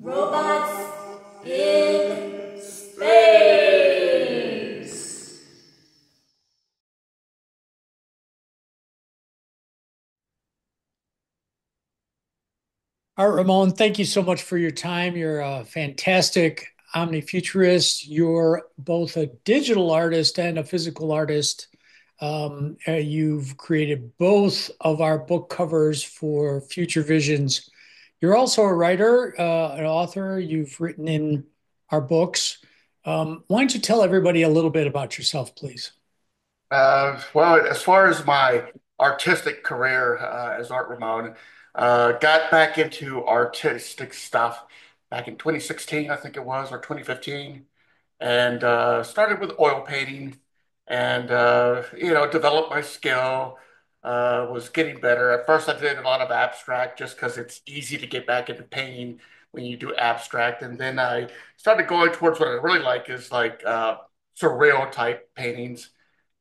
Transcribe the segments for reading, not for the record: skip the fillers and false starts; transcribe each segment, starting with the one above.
Robots in space. Art Ramon, thank you so much for your time. You're a fantastic OmniFuturist. You're both a digital artist and a physical artist. You've created both of our book covers for Future Visions. You're also a writer, an author. You've written in our books. Why don't you tell everybody a little bit about yourself, please? Well, as far as my artistic career as Art Ramon, got back into artistic stuff back in 2016, I think it was, or 2015, and started with oil painting and, developed my skill, was getting better. At first, I did a lot of abstract just because it's easy to get back into painting when you do abstract. And then I started going towards what I really like is like surreal type paintings.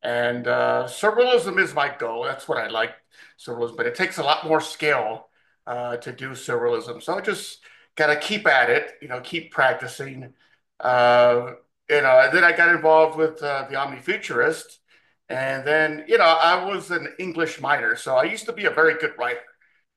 And surrealism is my goal. That's what I like, surrealism. But it takes a lot more skill to do surrealism. So I just got to keep at it, keep practicing. Uh, and then I got involved with the OmniFuturist. And then, I was an English minor. So I used to be a very good writer.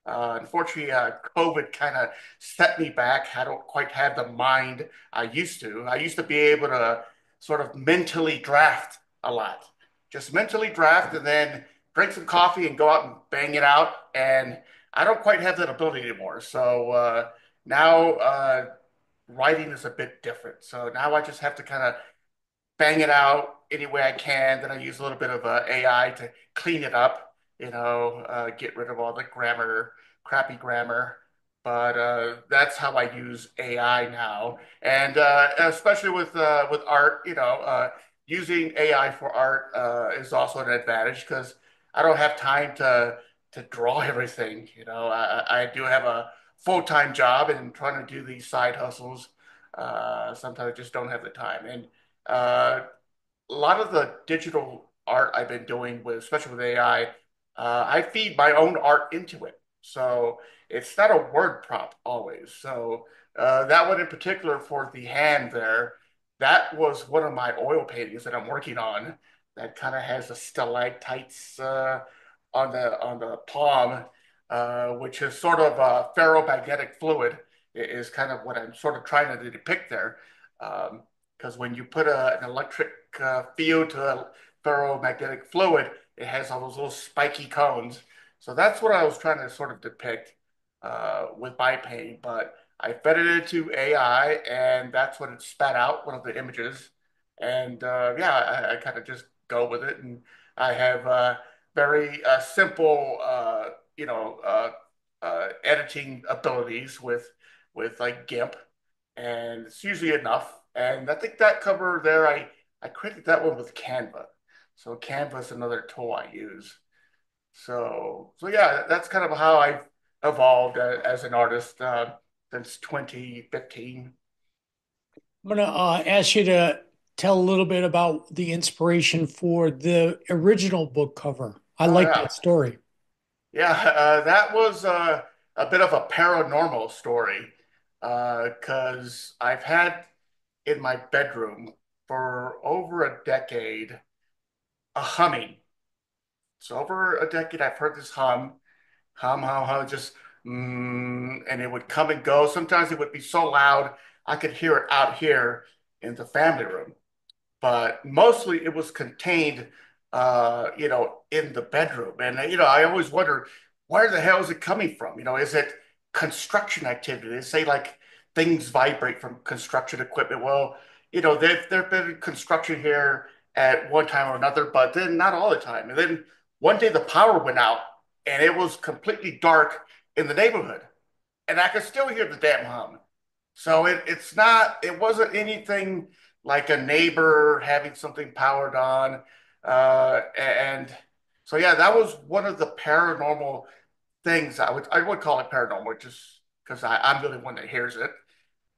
Unfortunately, COVID kind of set me back. I don't quite have the mind I used to. I used to be able to sort of mentally draft a lot, just mentally draft and then drink some coffee and go out and bang it out. And I don't quite have that ability anymore. So now writing is a bit different. So now I just have to kind of bang it out any way I can. Then I use a little bit of AI to clean it up, get rid of all the grammar, crappy grammar. But that's how I use AI now, and especially with art, using AI for art is also an advantage because I don't have time to draw everything. I do have a full-time job and trying to do these side hustles. Sometimes I just don't have the time, and uh, a lot of the digital art I've been doing with, especially with AI, I feed my own art into it. So it's not a word prompt always. So that one in particular for the hand there, that was one of my oil paintings that I'm working on. That kind of has the stalactites on the palm, which is sort of ferromagnetic fluid, is kind of what I'm sort of trying to depict there. Because when you put an electric field to a ferromagnetic fluid, it has all those little spiky cones. So that's what I was trying to sort of depict with my painting. But I fed it into AI, and that's what it spat out, one of the images. And yeah, I kind of just go with it. And I have very simple, editing abilities with like GIMP, and it's usually enough. And I think that cover there, I created that one with Canva. So Canva is another tool I use. So yeah, that's kind of how I've evolved as an artist since 2015. I'm going to ask you to tell a little bit about the inspiration for the original book cover. I Oh like yeah, that story. yeah. That was a bit of a paranormal story because I've had in my bedroom for over a decade a humming. So over a decade, I've heard this hum, just and it would come and go. Sometimes it would be so loud I could hear it out here in the family room, but mostly it was contained, in the bedroom. And I always wonder where the hell is it coming from? Is it construction activity? They say like things vibrate from construction equipment. Well, there've been construction here at one time or another, but then not all the time. And then one day the power went out, and it was completely dark in the neighborhood, and I could still hear the damn hum. So it wasn't anything like a neighbor having something powered on. And so, yeah, that was one of the paranormal things I would call it paranormal just because I'm the only one that hears it.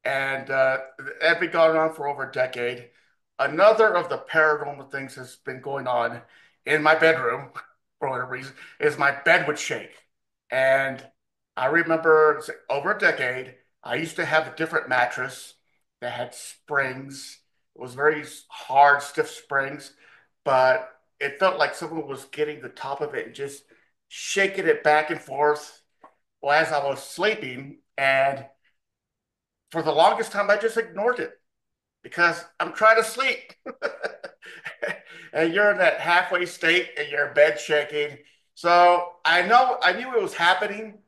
And that been going on for over a decade. Another of the paranormal things that's been going on in my bedroom for whatever reason is my bed would shake. And I remember over a decade, I used to have a different mattress that had springs. It was very hard, stiff springs, but it felt like someone was getting the top of it and just shaking it back and forth well, as I was sleeping. And for the longest time, I just ignored it because I'm trying to sleep. And you're in that halfway state and your bed shaking. So I knew it was happening,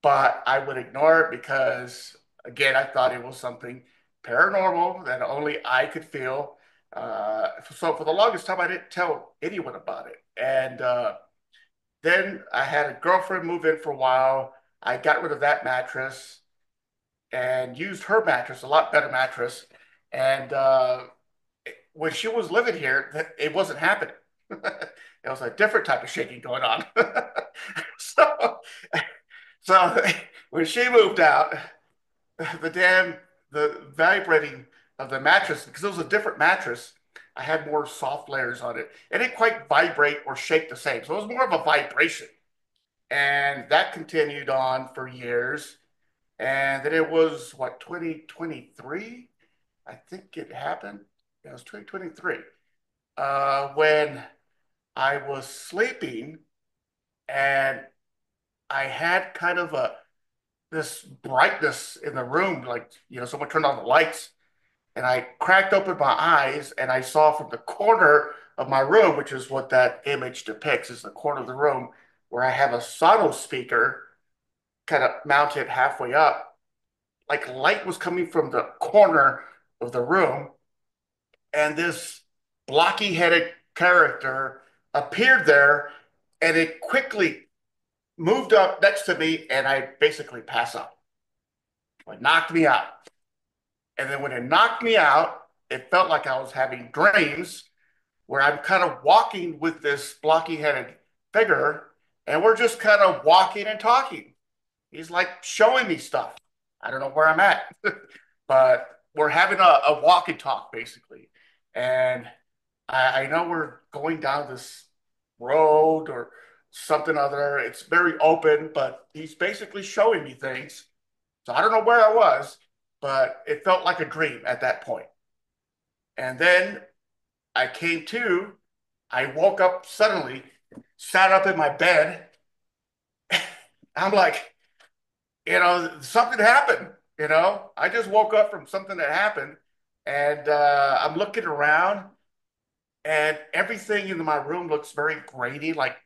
but I would ignore it because, again, I thought it was something paranormal that only I could feel. So for the longest time, I didn't tell anyone about it. And then I had a girlfriend move in for a while. I got rid of that mattress and used her mattress, a lot better mattress. And when she was living here, it wasn't happening. It was a different type of shaking going on. so, so when she moved out, the damn the vibrating of the mattress because it was a different mattress. I had more soft layers on it. It didn't quite vibrate or shake the same, so it was more of a vibration, and that continued on for years. And then it was what 2023, I think it happened. Yeah, it was 2023 when I was sleeping and I had kind of a this brightness in the room, like someone turned on the lights, and I cracked open my eyes and I saw from the corner of my room, which is what that image depicts, is the corner of the room where I have a sono speaker kind of mounted halfway up, like light was coming from the corner of the room, and this blocky headed character appeared there, and it quickly moved up next to me, and I basically pass out. It knocked me out. And then when it knocked me out, it felt like I was having dreams where I'm kind of walking with this blocky headed figure, and we're just kind of walking and talking. He's like showing me stuff. I don't know where I'm at, but we're having a walk and talk basically. And I know we're going down this road or something other. It's very open, but he's basically showing me things. So I don't know where I was, but it felt like a dream at that point. And then I came to, I woke up suddenly, sat up in my bed. I'm like, something happened. I just woke up from something that happened, and I'm looking around, and everything in my room looks very grainy, like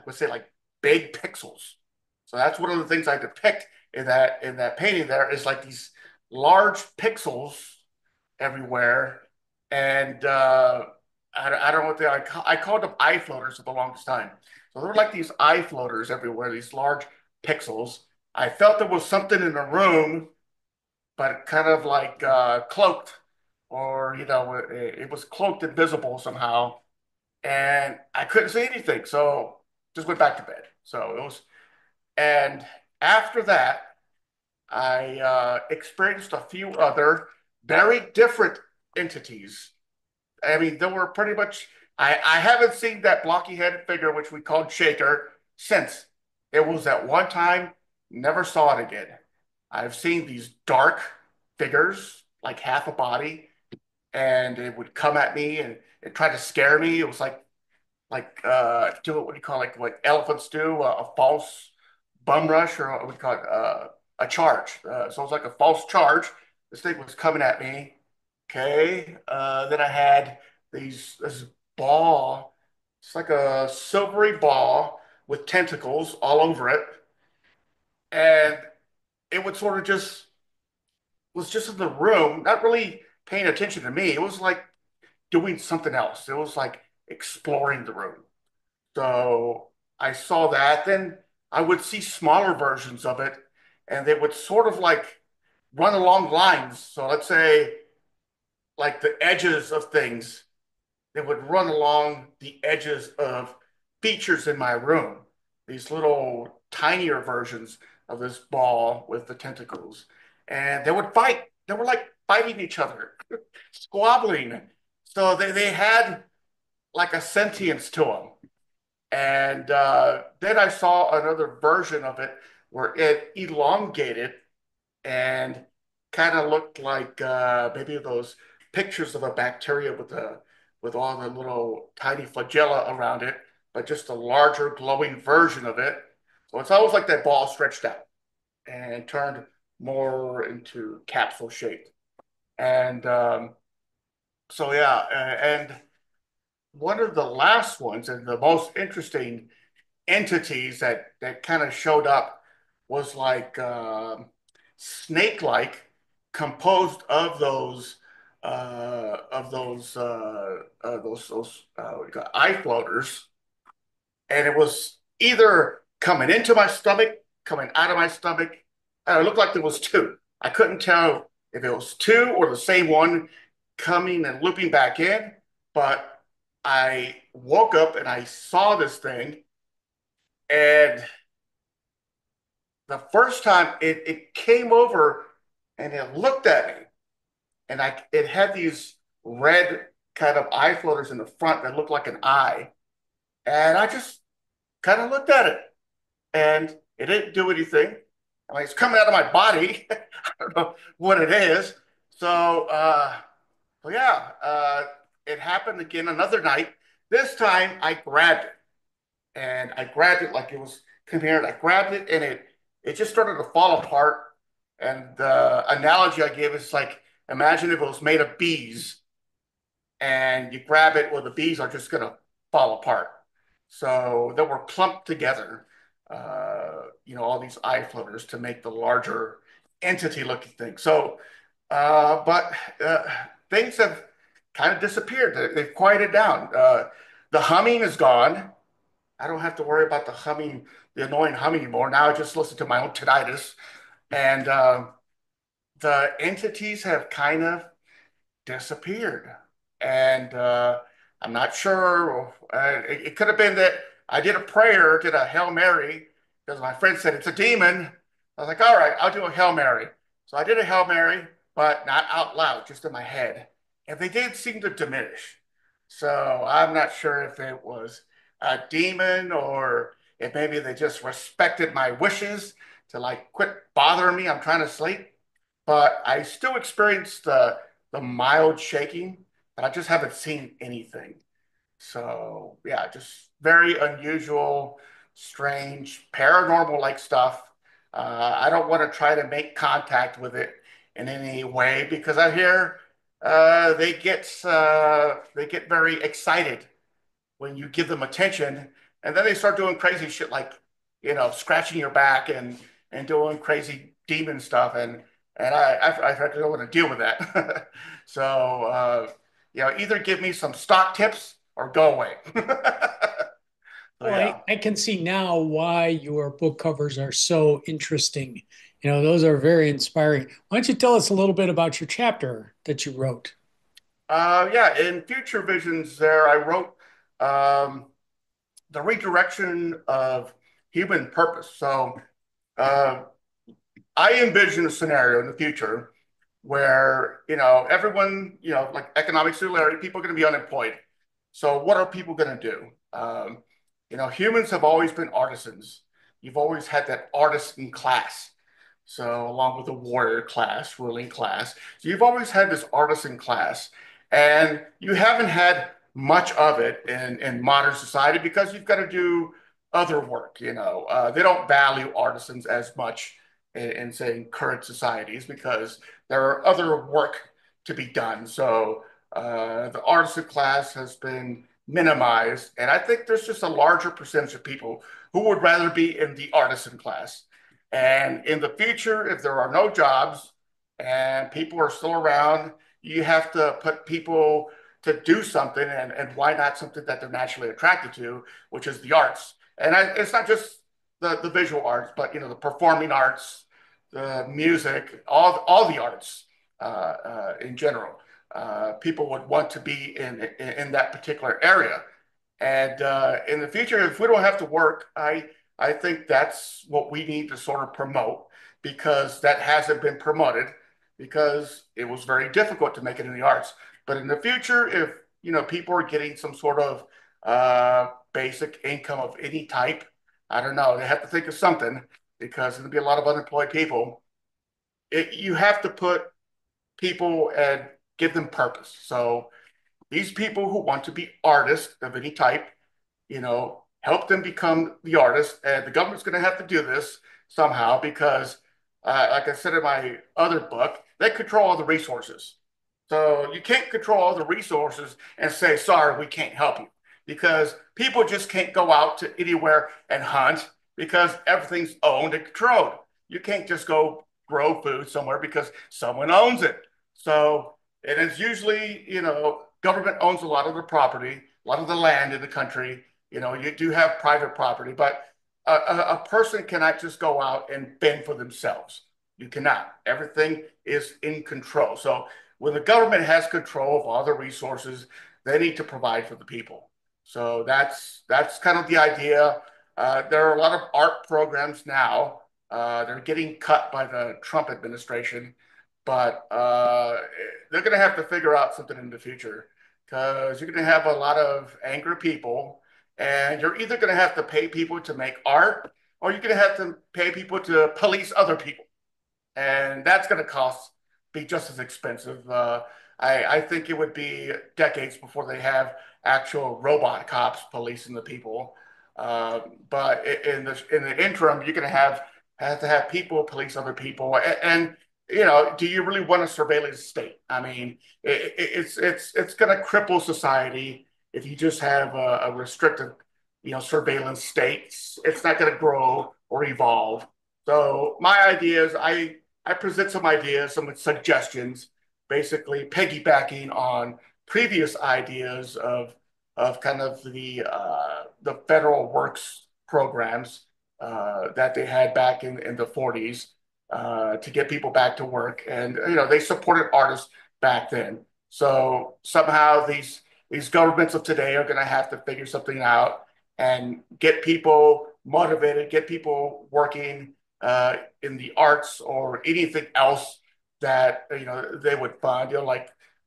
we say, like big pixels. So that's one of the things I depict in that painting. There is like these large pixels everywhere, and I don't know what I called them eye floaters for the longest time. So there were like these eye floaters everywhere, these large pixels. I felt there was something in the room, but kind of like cloaked, or it was cloaked and visible somehow, and I couldn't see anything, so just went back to bed. So it was, and after that, I experienced a few other very different entities. I mean, there were pretty much, I haven't seen that blocky headed figure, which we called Shaker, since. It was at one time, never saw it again. I've seen these dark figures, like half a body, and it would come at me and it tried to scare me. It was do what do you call like elephants do, a false bum rush, or what we call it, a charge. So it was like a false charge. This thing was coming at me. Okay. Then I had this ball. It's like a silvery ball with tentacles all over it, and it would sort of just was just in the room, not really paying attention to me. It was like doing something else. It was like exploring the room. So I saw that. Then I would see smaller versions of it, and they would sort of like run along lines. So let's say like the edges of things, they would run along the edges of features in my room. These little tinier versions of this ball with the tentacles, and they would fight. They were like fighting each other, squabbling. So they had like a sentience to them. And then I saw another version of it where it elongated and kind of looked like maybe those pictures of a bacteria with all the little tiny flagella around it, but just a larger glowing version of it. So it's always like that ball stretched out and turned more into capsule shape. And so yeah, and one of the last ones and the most interesting entities that kind of showed up was like snake-like, composed of those what do you call it, eye floaters, and it was either coming into my stomach, coming out of my stomach, and it looked like there was two. I couldn't tell if it was two or the same one coming and looping back in, but I woke up and I saw this thing, and the first time it came over and it looked at me, and it had these red kind of eye floaters in the front that looked like an eye, and I just kind of looked at it, and it didn't do anything. I mean, it's coming out of my body. I don't know what it is. So, yeah, it happened again another night. This time I grabbed it, and I grabbed it like it was come here, and I grabbed it, and it just started to fall apart. And the analogy I gave is like, imagine if it was made of bees, and you grab it, well, the bees are just going to fall apart. So they were clumped together, all these eye floaters to make the larger entity looking thing. So, but things have kind of disappeared. They've quieted down. The humming is gone. I don't have to worry about the annoying humming anymore. Now I just listen to my own tinnitus. And the entities have kind of disappeared. And I'm not sure. It could have been that I did a prayer, did a Hail Mary, because my friend said it's a demon. I was like, all right, I'll do a Hail Mary. So I did a Hail Mary, but not out loud, just in my head. And they did seem to diminish. So I'm not sure if it was a demon or if maybe they just respected my wishes to like quit bothering me. I'm trying to sleep, but I still experience the mild shaking, but I just haven't seen anything. So yeah, just very unusual, strange, paranormal like stuff. I don't want to try to make contact with it in any way because I hear they get very excited when you give them attention, and then they start doing crazy shit like scratching your back and doing crazy demon stuff, and I don't want to deal with that. So either give me some stock tips or go away. So Well, yeah. I can see now why your book covers are so interesting. Those are very inspiring. Why don't you tell us a little bit about your chapter that you wrote? Yeah, in Future Visions there I wrote um, the redirection of human purpose. So uh, I envision a scenario in the future where, everyone, like economic singularity, people are going to be unemployed. So what are people going to do? Humans have always been artisans. You've always had that artisan class. So along with the warrior class, ruling class. So you've always had this artisan class, and you haven't had much of it in modern society because you've got to do other work. They don't value artisans as much in say current societies because there are other work to be done. So the artisan class has been minimized, and I think there's just a larger percentage of people who would rather be in the artisan class. And in the future, if there are no jobs and people are still around, you have to put people to do something, and why not something that they're naturally attracted to, which is the arts. And it's not just the visual arts, but the performing arts, the music, all the arts in general. People would want to be in that particular area. And in the future, if we don't have to work, I think that's what we need to sort of promote because that hasn't been promoted because it was very difficult to make it in the arts. But in the future, if people are getting some sort of basic income of any type, I don't know, they have to think of something because there'll be a lot of unemployed people. you have to put people and give them purpose. So these people who want to be artists of any type, help them become the artist. And the government's going to have to do this somehow because, like I said in my other book, they control all the resources. So you can't control all the resources and say, sorry, we can't help you because people just can't go out to anywhere and hunt because everything's owned and controlled. You can't just go grow food somewhere because someone owns it. So it is usually, government owns a lot of the property, a lot of the land in the country. You do have private property, but a person cannot just go out and fend for themselves. You cannot. Everything is in control. So when the government has control of all the resources, they need to provide for the people. So that's kind of the idea. There are a lot of art programs now. They're getting cut by the Trump administration, but they're going to have to figure out something in the future because you're going to have a lot of angry people, and you're either going to have to pay people to make art, or you're going to have to pay people to police other people, and that's going to cost be just as expensive. I think it would be decades before they have actual robot cops policing the people. But in the interim, you're going to have to have people police other people, and do you really want a surveillance state? I mean, it's going to cripple society if you just have a restrictive, surveillance state. It's not going to grow or evolve. So my ideas, I present some ideas, some suggestions, basically piggybacking on previous ideas of kind of the federal works programs that they had back in the 40s to get people back to work, and they supported artists back then. So somehow these governments of today are going to have to figure something out and get people motivated, get people working in the arts or anything else that they would fund,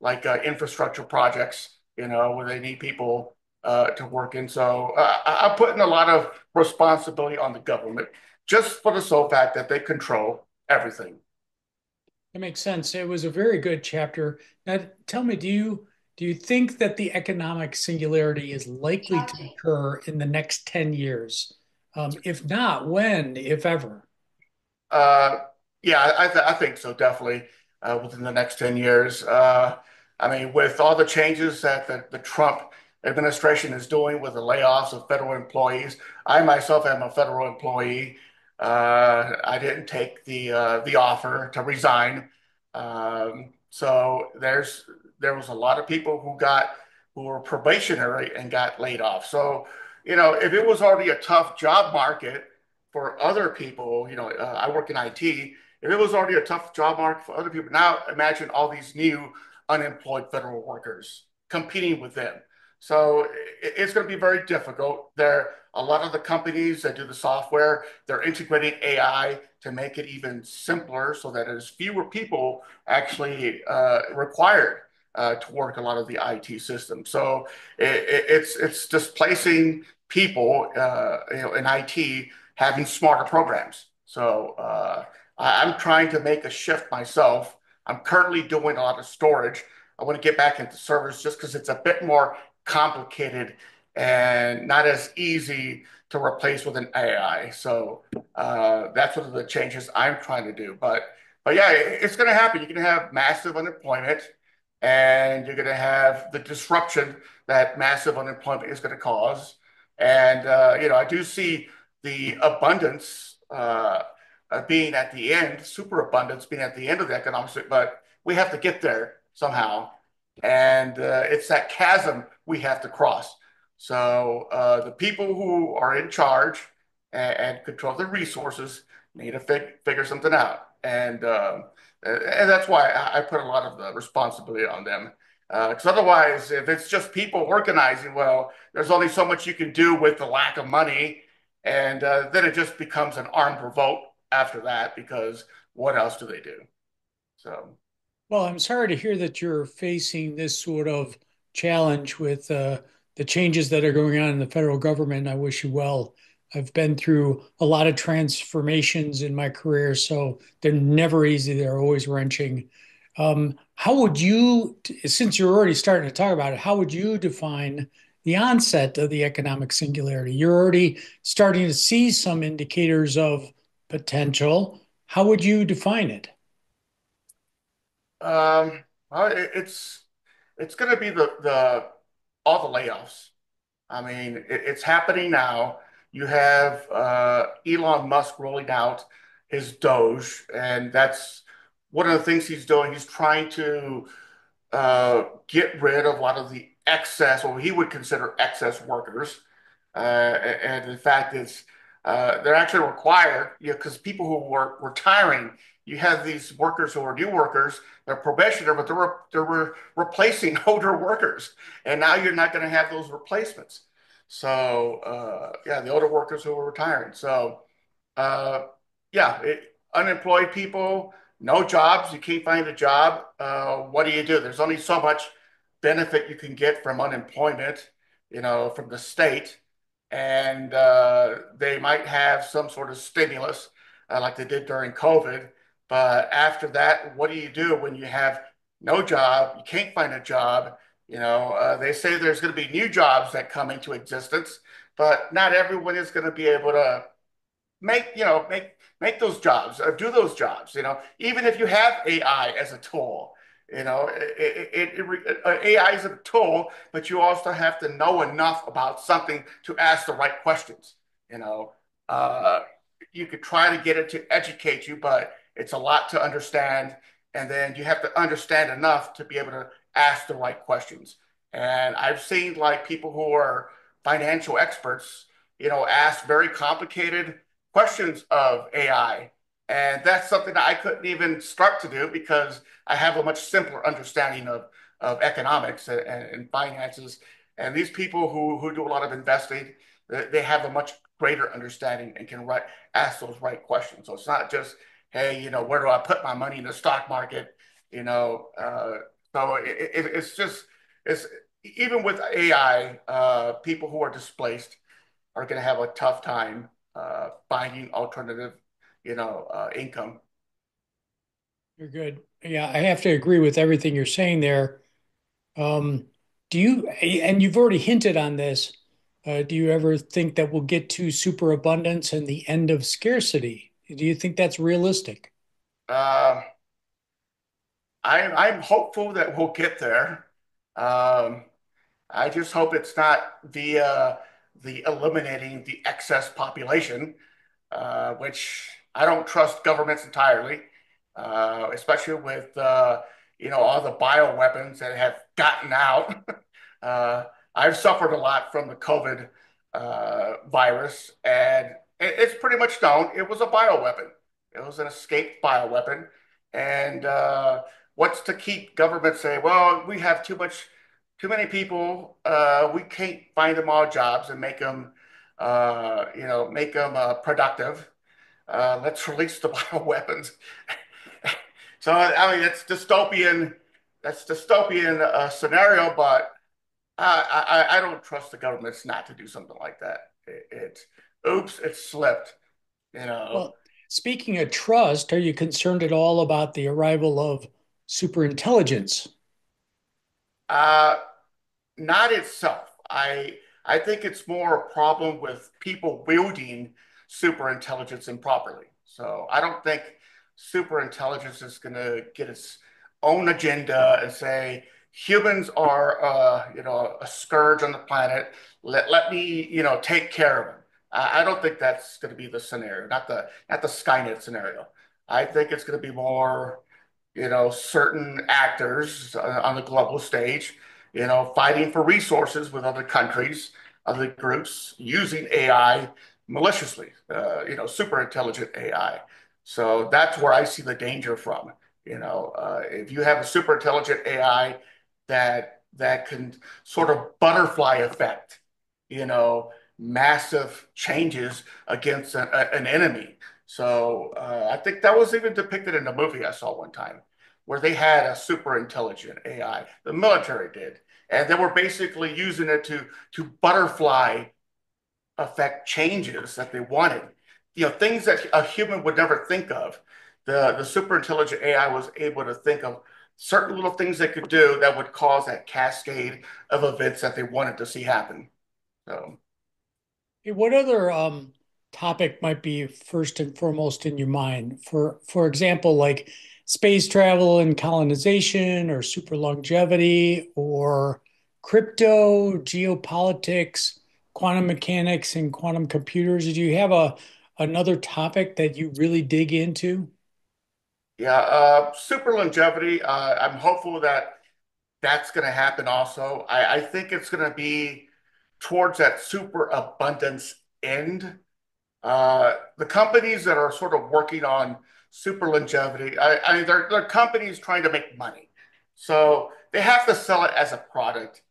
like infrastructure projects, where they need people to work in. So I'm putting a lot of responsibility on the government just for the sole fact that they control everything. That makes sense. It was a very good chapter. Now, tell me, do you think that the economic singularity is likely to occur in the next 10 years? If not, when, if ever? Uh, yeah, I think so, definitely within the next 10 years. I mean, with all the changes that the Trump administration is doing with the layoffs of federal employees, I myself am a federal employee. I didn't take the offer to resign. So there was a lot of people who were probationary and got laid off. So, if it was already a tough job market for other people, I work in IT. If it was already a tough job market for other people, now imagine all these new unemployed federal workers competing with them. So it's going to be very difficult. There, a lot of the companies that do the software, they're integrating AI to make it even simpler so that there's fewer people actually required to work a lot of the IT systems. So it's displacing people, in IT having smarter programs. So I'm trying to make a shift myself. I'm currently doing a lot of storage. I want to get back into servers just because it's a bit more complicated and not as easy to replace with an AI. So that's one of the changes I'm trying to do. But yeah, it's going to happen. You're going to have massive unemployment, and you're going to have the disruption that massive unemployment is going to cause. And I do see the abundance being at the end, superabundance being at the end of the economic cycle, but we have to get there somehow. And it's that chasm we have to cross. So the people who are in charge and control the resources need to figure something out. And that's why I put a lot of the responsibility on them. Because otherwise, if it's just people organizing, well, there's only so much you can do with the lack of money. And then it just becomes an armed revolt after that, because what else do they do? So, Well, I'm sorry to hear that you're facing this sort of challenge with the changes that are going on in the federal government. I wish you well I've been through a lot of transformations in my career, so they're never easy. They're always wrenching. How would you, since you're already starting to talk about it, how would you define the onset of the economic singularity? You're already starting to see some indicators of potential. How would you define it? Well, it's going to be the all the layoffs. I mean, it's happening now. You have Elon Musk rolling out his Doge, and that's one of the things he's doing. He's trying to get rid of a lot of the excess, or what he would consider excess workers. And in fact, they're actually required, because people who are retiring, you have these workers who are new workers, they're probationary, but they're replacing older workers, and now you're not going to have those replacements. So yeah, the older workers who are retiring. So uh, yeah, unemployed people, no jobs. You can't find a job. What do? There's only so much benefit you can get from unemployment, from the state, and they might have some sort of stimulus, like they did during COVID. But after that, what do you do when you have no job? You can't find a job. They say there's going to be new jobs that come into existence, but not everyone is going to be able to make those jobs, do those jobs. Even if you have AI as a tool, AI is a tool, but you also have to know enough about something to ask the right questions. You know, uh, you could try to get it to educate you, but it's a lot to understand, and then you have to understand enough to be able to ask the right questions. And I've seen like people who are financial experts, ask very complicated questions of AI. And that's something that I couldn't even start to do because I have a much simpler understanding of economics and finances. And these people who do a lot of investing, they have a much greater understanding and can ask those right questions. So it's not just, hey, where do I put my money in the stock market? So it's just, it's even with AI, people who are displaced are going to have a tough time finding alternative, income. You're good. Yeah, I have to agree with everything you're saying there. Um, do you, and you've already hinted on this, do you ever think that we'll get to superabundance and the end of scarcity? Do you think that's realistic? Uh, I'm hopeful that we'll get there. Um, I just hope it's not the eliminating the excess population, which I don't trust governments entirely, especially with all the bioweapons that have gotten out. uh, I've suffered a lot from the COVID virus, and it's pretty much known it was a bioweapon. It was an escaped bioweapon, and what's to keep governments saying, "Well, we have too many people. We can't find them all jobs and make them productive. Let's release the bioweapons." So I mean, it's dystopian. That's dystopian scenario, but I don't trust the governments not to do something like that. Oops, it slipped. You know, Well, speaking of trust, are you concerned at all about the arrival of superintelligence? uh, not itself. I think it's more a problem with people wielding super intelligence improperly. So I don't think super intelligence is going to get its own agenda and say humans are a scourge on the planet. Let me take care of them. I don't think that's going to be the scenario, not the Skynet scenario. I think it's going to be more certain actors on the global stage, fighting for resources with other countries, other groups, using AI maliciously, super intelligent AI. So that's where I see the danger from. If you have a super intelligent AI that can sort of butterfly effect, you know, massive changes against an enemy. So I think that was even depicted in a movie I saw one time, where they had a super intelligent AI. The military did, and they were basically using it to butterfly affect changes that they wanted. Things that a human would never think of. The super intelligent AI was able to think of certain little things they could do that would cause that cascade of events that they wanted to see happen. So, Hey, what other topic might be first and foremost in your mind? For example, like space travel and colonization, or super longevity, or crypto, geopolitics, quantum mechanics, and quantum computers. Do you have a another topic that you really dig into? yeah, super longevity. I'm hopeful that that's going to happen also. I think it's going to be towards that super abundance end. The companies that are sort of working on super longevity, I mean, they're companies trying to make money. So they have to sell it as a product.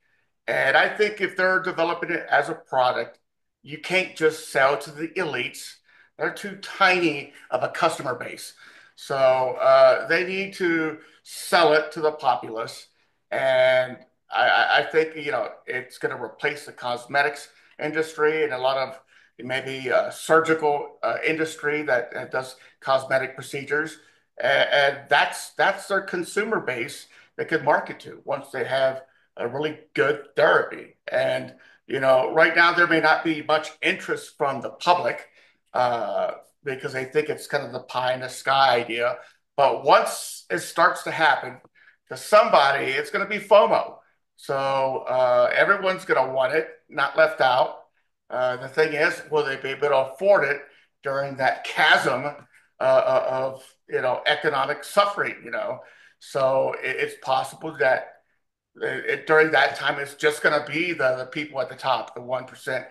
And I think if they're developing it as a product, you can't just sell to the elites. They're too tiny of a customer base. So they need to sell it to the populace. And I think, it's going to replace the cosmetics industry and a lot of maybe surgical industry that does cosmetic procedures. And that's their consumer base they could market to once they have a really good therapy. And, right now there may not be much interest from the public uh, because they think it's kind of the pie in the sky idea. But once it starts to happen to somebody, it's going to be FOMO. So everyone's going to want it, not left out. The thing is, will they be able to afford it during that chasm of economic suffering? So it's possible that during that time, it's just going to be the people at the top, the 1%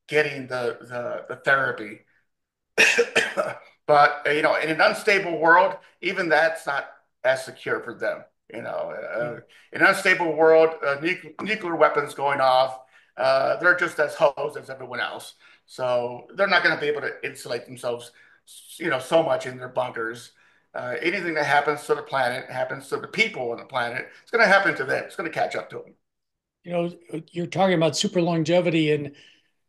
getting the therapy. But in an unstable world, even that's not as secure for them. In an unstable world, nuclear weapons going off, they're just as hosed as everyone else. So they're not going to be able to insulate themselves, so much in their bunkers. Anything that happens to the planet happens to the people on the planet. It's going to happen to them. It's going to catch up to them. You know, you're talking about super longevity, and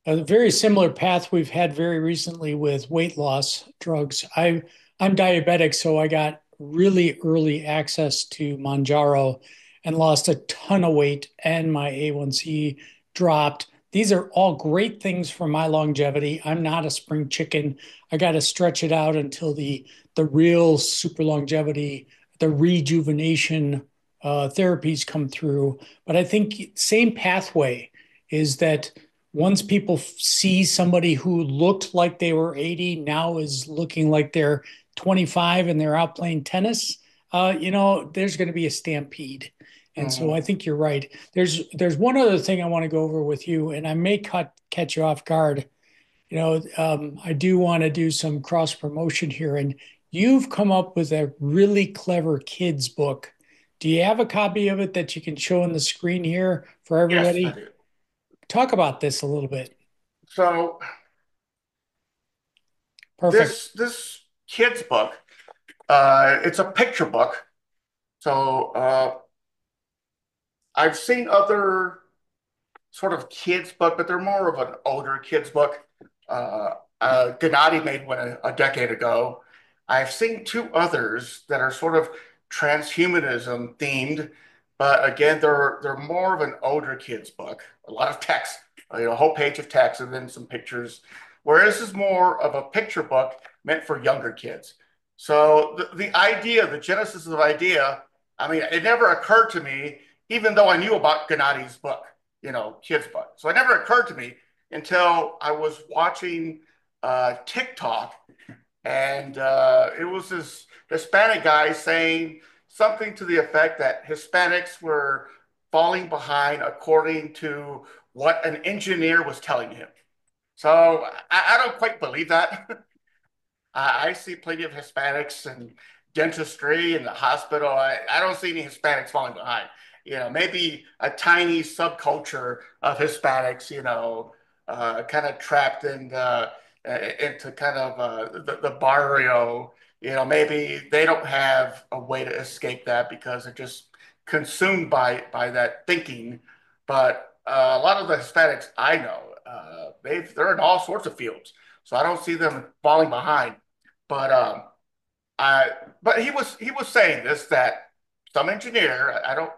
a very similar path we've had very recently with weight loss drugs. I'm diabetic, so I got really early access to Manjaro and lost a ton of weight, and my A1C dropped. These are all great things for my longevity. I'm not a spring chicken. I got to stretch it out until the real super longevity, the rejuvenation therapies come through. But I think same pathway is that once people see somebody who looked like they were 80 now is looking like they're 25 and they're out playing tennis, there's going to be a stampede. And so I Mhm. think you're right. There's one other thing I want to go over with you, and I may catch you off guard. I do want to do some cross promotion here, and you've come up with a really clever kids book. Do you have a copy of it that you can show on the screen here for Yes, I everybody? do. Talk about this a little bit. So Perfect. this kid's book, it's a picture book. So I've seen other sort of kids book, but they're more of an older kids book. Uh, Gennady made one a decade ago. I've seen two others that are sort of transhumanism themed, but again, they're more of an older kids book. A lot of text, a whole page of text, and then some pictures. Whereas this is more of a picture book meant for younger kids. So the idea, the genesis of the idea, I mean, it never occurred to me, even though I knew about Gennady's book, kids' book. So it never occurred to me until I was watching TikTok, and it was this Hispanic guy saying something to the effect that Hispanics were falling behind according to what an engineer was telling him. So I don't quite believe that. I see plenty of Hispanics in dentistry in the hospital. I don't see any Hispanics falling behind. Maybe a tiny subculture of Hispanics, kind of trapped into kind of the barrio. Maybe they don't have a way to escape that because they're just consumed by that thinking. But a lot of the Hispanics I know, they're in all sorts of fields, so I don't see them falling behind. But I but he was saying this that some engineer, I don't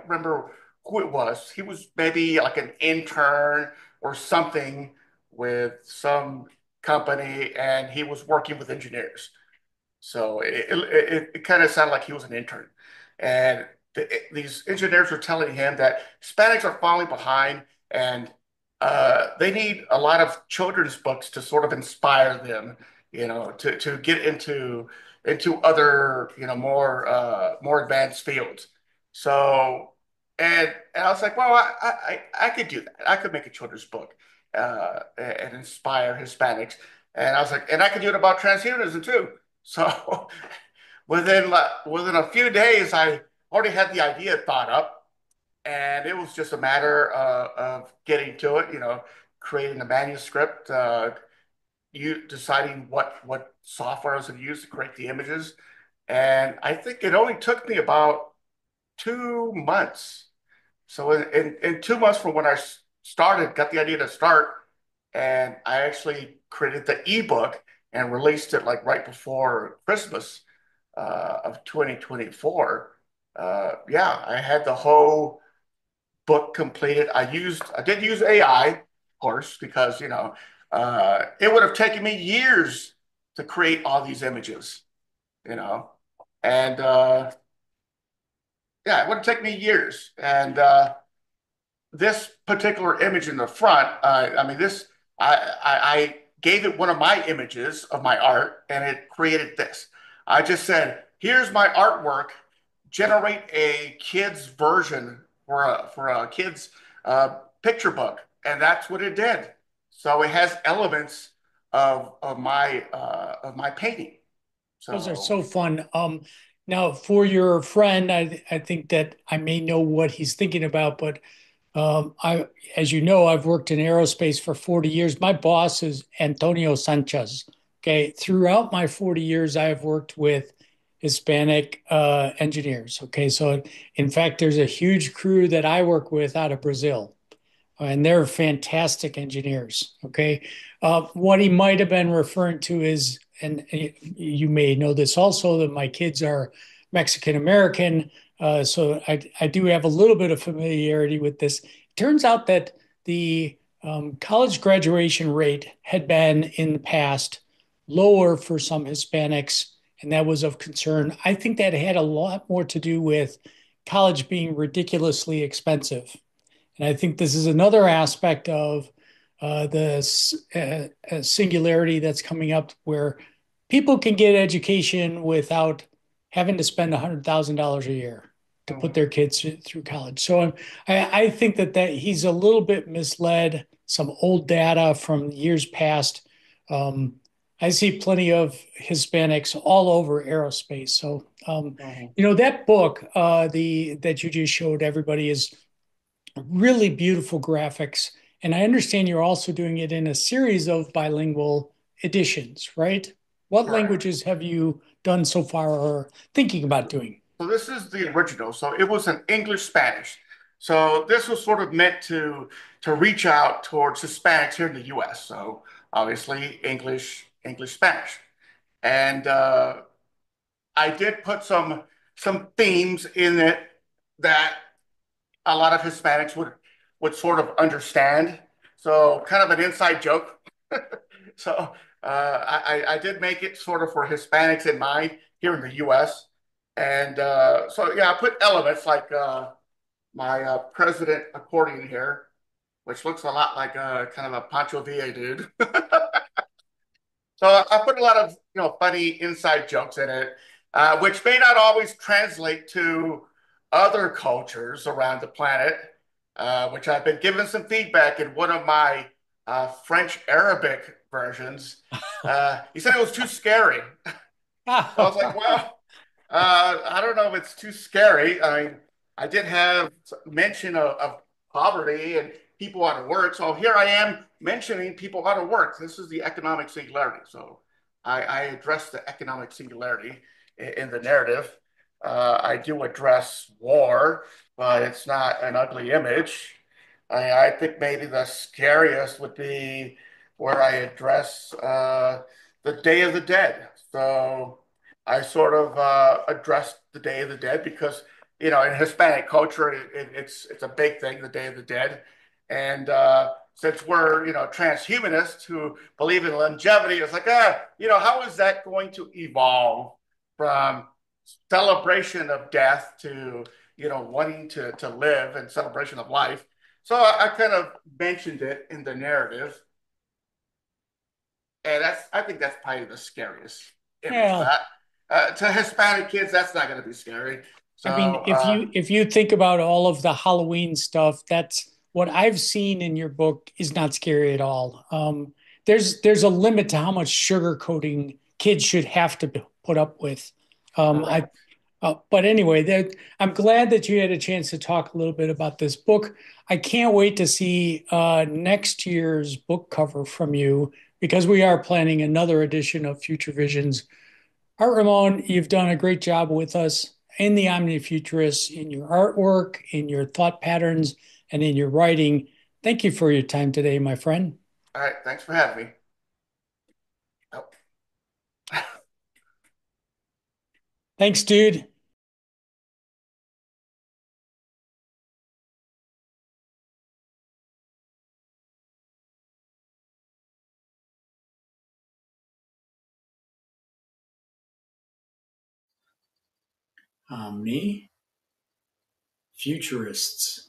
remember who it was. He was maybe like an intern or something with some company, and he was working with engineers. So it kind of sounded like he was an intern. And these engineers were telling him that Hispanics are falling behind and they need a lot of children's books to sort of inspire them, to get into other, more advanced fields. So, and I was like, well, I could do that. I could make a children's book and inspire Hispanics. And I was like, and I could do it about transhumanism too. So within a few days, I already had the idea thought up, and it was just a matter of getting to it. Creating a manuscript, you deciding what software I was going to use to create the images, and I think it only took me about 2 months. So in 2 months from when I started, got the idea to start, and I actually created the ebook and released it like right before Christmas of 2024. Yeah, I had the whole book completed. I did use AI, of course, because it would have taken me years to create all these images, you know, and yeah, it would have taken me years. And this particular image in the front, I mean, I gave it one of my images of my art and it created this. I just said, here's my artwork, generate a kid's version for a kid's picture book. And that's what it did. So it has elements of my painting. Those are So so fun. Now for your friend, I think that I may know what he's thinking about, but as you know, I've worked in aerospace for 40 years. My boss is Antonio Sanchez. Okay. Throughout my 40 years, I have worked with Hispanic engineers. Okay. So, in fact, there's a huge crew that I work with out of Brazil, and they're fantastic engineers. Okay. What he might have been referring to is, and you may know this also, that my kids are Mexican American. So I do have a little bit of familiarity with this. It turns out that the college graduation rate had been in the past lower for some Hispanics, and that was of concern. I think that had a lot more to do with college being ridiculously expensive. And I think this is another aspect of the singularity that's coming up where people can get education without having to spend $100,000 a year to put mhm. their kids through college. So I think that he's a little bit misled, some old data from years past. Um, I see plenty of Hispanics all over aerospace. So, Mhm. that book, that you just showed everybody is really beautiful graphics. And I understand you're also doing it in a series of bilingual editions, right? What Correct. languages have you done so far or thinking about doing? So this is the original. So it was an English Spanish. So this was sort of meant to reach out towards Hispanics here in the U.S. So obviously English Spanish, and I did put some themes in it that a lot of Hispanics would sort of understand. So kind of an inside joke. So I did make it sort of for Hispanics in mind here in the U.S. And so yeah, I put elements like my president accordion here, which looks a lot like kind of a Pancho Villa dude. So I put a lot of funny inside jokes in it, which may not always translate to other cultures around the planet, which I've been given some feedback in one of my French Arabic versions. He said it was too scary. I was like, well, I don't know if it's too scary. I mean, I did have mention of poverty and people out of work. So here I am mentioning people out of work. This is the economic singularity. So I address the economic singularity in the narrative. I do address war, but it's not an ugly image. I think maybe the scariest would be where I address the Day of the Dead. So I sort of address the Day of the Dead because, in Hispanic culture, it's a big thing, the Day of the Dead. And since we're, transhumanists who believe in longevity, it's like, how is that going to evolve from celebration of death to, wanting to live and celebration of life? So I kind of mentioned it in the narrative, and I think that's probably the scariest image. Yeah. But to Hispanic kids, that's not going to be scary. So I mean, if you think about all of the Halloween stuff, that's what I've seen in your book is not scary at all. There's a limit to how much sugar coating kids should have to put up with. I correct. But anyway, I'm glad that you had a chance to talk a little bit about this book. I can't wait to see next year's book cover from you because we are planning another edition of Future Visions. Art Ramon, you've done a great job with us in the OmniFuturist, in your artwork, in your thought patterns, and in your writing. Thank you for your time today, my friend. All right, thanks for having me. Oh. Thanks, dude. Omni Futurists.